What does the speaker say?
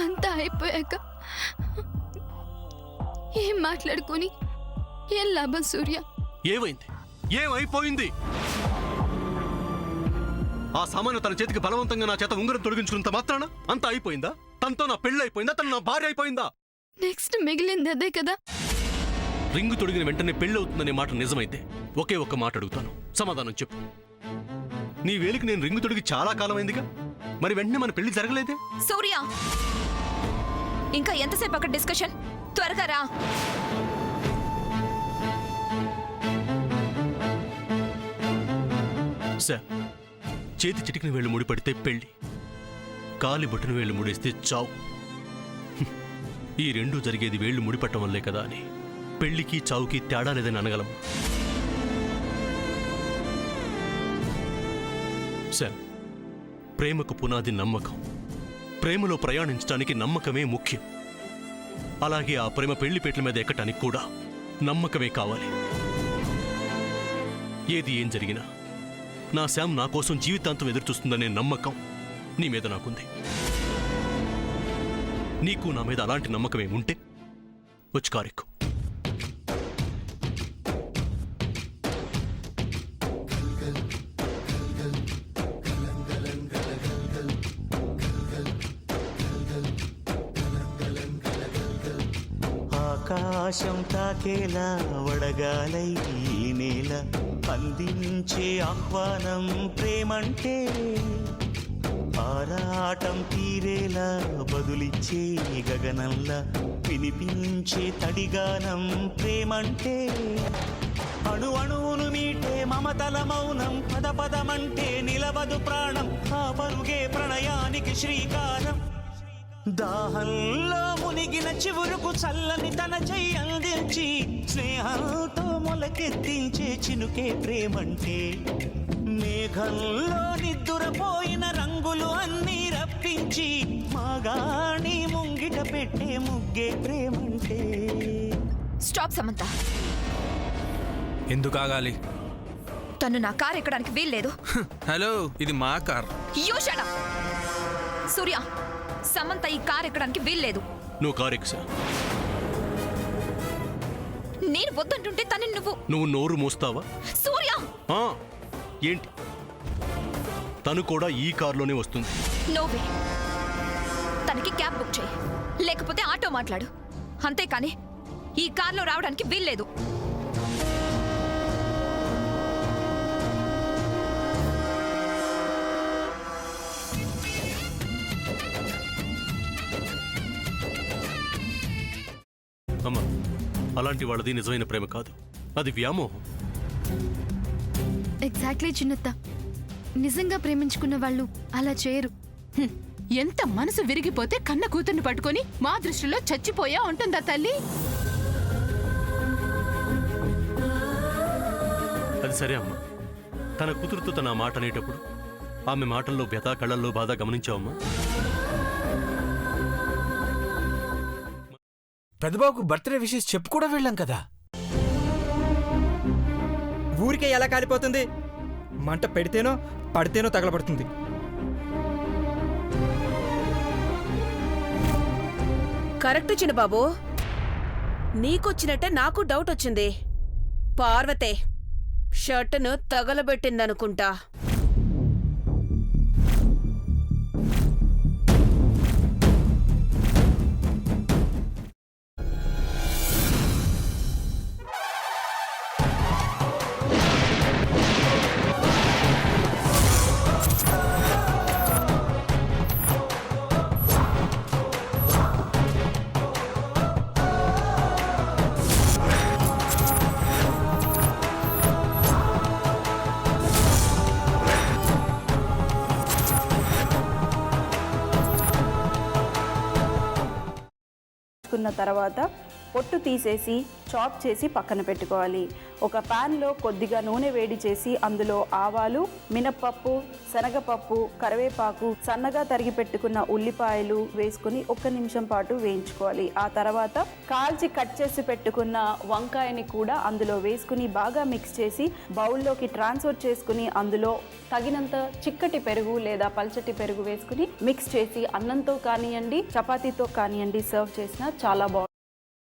అంతా అయిపోయాక ఏం మాట్లాడుకొని ఏం లాభం సూర్య? ఏమైంది? ఏమైపోయింది? ఆ సామాను తన చేతికి బలవంతంగా నా చేత ఉంగరం తొలగించుకున్నంత మాత్రాన అంతా అయిపోయిందా? తనతో నా పెళ్లి అయిపోయిందా? తను నా భార్య అయిపోయిందా? నెక్స్ట్ మిగిలింది అదే కదా. రింగు తొడిగిన వెంటనే పెళ్లి అవుతుందనే మాట నిజమైతే ఒకే ఒక్క మాట అడుగుతాను, సమాధానం చెప్పు. నీ వేలికి నేను రింగు తొడిగి చాలా కాలమైందిగా, మరి వెంటనే మన పెళ్లి జరగలేదే? సూర్య, ఇంకా ఎంతసేపు అక్కడ డిస్కషన్? త్వరగా రా. సార్, చేతి చిటికిన వేళ్ళు ముడిపడితే పెళ్లి, కాలి బొట్టున వేళ్ళు ముడేస్తే చావు. ఈ రెండూ జరిగేది వేళ్లు ముడిపట్టడం వల్లే కదా అని పెళ్లికి చావుకి తేడా లేదని అనగలం. సార్, ప్రేమకు పునాది నమ్మకం. ప్రేమలో ప్రయాణించడానికి నమ్మకమే ముఖ్యం. అలాగే ఆ ప్రేమ పెళ్లిపేట్ల మీద ఎక్కటానికి కూడా నమ్మకమే కావాలి. ఏది ఏం జరిగినా నా శ్యామ్ నా కోసం జీవితాంతం ఎదురుచూస్తుందనే నమ్మకం నీ మీద నాకుంది. నీకు నా మీద అలాంటి నమ్మకమే ఉంటే వచ్చి కారెక్కు. ఆకాశం తాకేలా వడగాలై ఈ నేల అందించే ఆహ్వానం ప్రేమంటే, ఆరాటం తీరేలా బదులిచ్చే గగనంలా వినిపించే తడిగానం ప్రేమంటే, అణు అణువును మీటే మమతల మౌనం పద పదమంటే నిలవదు ప్రాణం, ఆ పరుగే ప్రణయానికి శ్రీకారం. దాహంలో మునిగిన చివురుకు చల్లని తన చెయ్యి అందించి స్నేహంతో మొలకెత్తించే చినుకే ప్రేమంటే, మేఘంలో నిద్దురపోయిన రంగులు అన్నీ రప్పించి మాగాణి ముంగిట పెట్టే ముగ్గే ప్రేమంటే. స్టాప్ సమంత. ఎందుకు ఆగాలి? తను నా కార్ ఎక్కడానికి వీల్లేదు. హలో, ఇది మా car. You shut up. Surya, Samantha ఈ కార్ ఎక్కడానికి వీల్లేదు. నువ్వు కారెక్కు సార్. నేను వద్దంటుంటే తను నువ్వు నోరు మోస్తావా? సూర్య, ఏంటి? తను కూడా ఈ కారులోనే వస్తుంది. నోవే. తనకి క్యాబ్ బుక్ చేయి, లేకపోతే ఆటో మాట్లాడు. అంతేకాని ఈ కార్లో రావడానికి వీల్లేదు. అమ్మా, అలాంటి వాళ్ళది నిజమైన ప్రేమ కాదు, అది వ్యామోహం. ఎగ్జాక్ట్లీ చిన్నత్త. నిజంగా ప్రేమించుకున్న వాళ్ళు అలా చేయరు. ఎంత మనసు విరిగిపోతే కన్న కూతుర్ని పట్టుకొని మా దృష్టిలో చచ్చిపోయా ఉంటుందా తల్లి? అది సరే అమ్మా, తన కూతురుతో తన మాట అనేటప్పుడు ఆమె మాటల్లో వ్యథ, కళ్ళల్లో బాధ గమనించావమ్మా? పెద్దబాబుకు బర్త్డే విషెస్ చెప్పు కూడా వెళ్ళాం కదా. ఊరికే ఎలా కాలిపోతుంది? మంట పెడితేనో పడితేనో తగలబడుతుంది. కరెక్ట్ చిన్నబాబు, నీకొచ్చినట్టే నాకు డౌట్ వచ్చింది. పార్వతే షర్టును తగలబెట్టిందనుకుంటా. తర్వాత పొట్టు తీసేసి చాప్ చేసి పక్కన పెట్టుకోవాలి. ఒక ప్యాన్లో కొద్దిగా నూనె వేడి చేసి అందులో ఆవాలు, మినప్పప్పు, శనగపప్పు, కరివేపాకు, సన్నగా తరిగి పెట్టుకున్న ఉల్లిపాయలు వేసుకుని 1 నిమిషం పాటు వేయించుకోవాలి. ఆ తర్వాత కాల్చి కట్ చేసి పెట్టుకున్న వంకాయని కూడా అందులో వేసుకుని బాగా మిక్స్ చేసి బౌల్లోకి ట్రాన్స్ఫర్ చేసుకుని అందులో తగినంత చిక్కటి పెరుగు లేదా పల్చటి పెరుగు వేసుకుని మిక్స్ చేసి అన్నంతో కానివ్వండి, చపాతీతో కానివ్వండి సర్వ్ చేసినా చాలా బాగుంటుంది.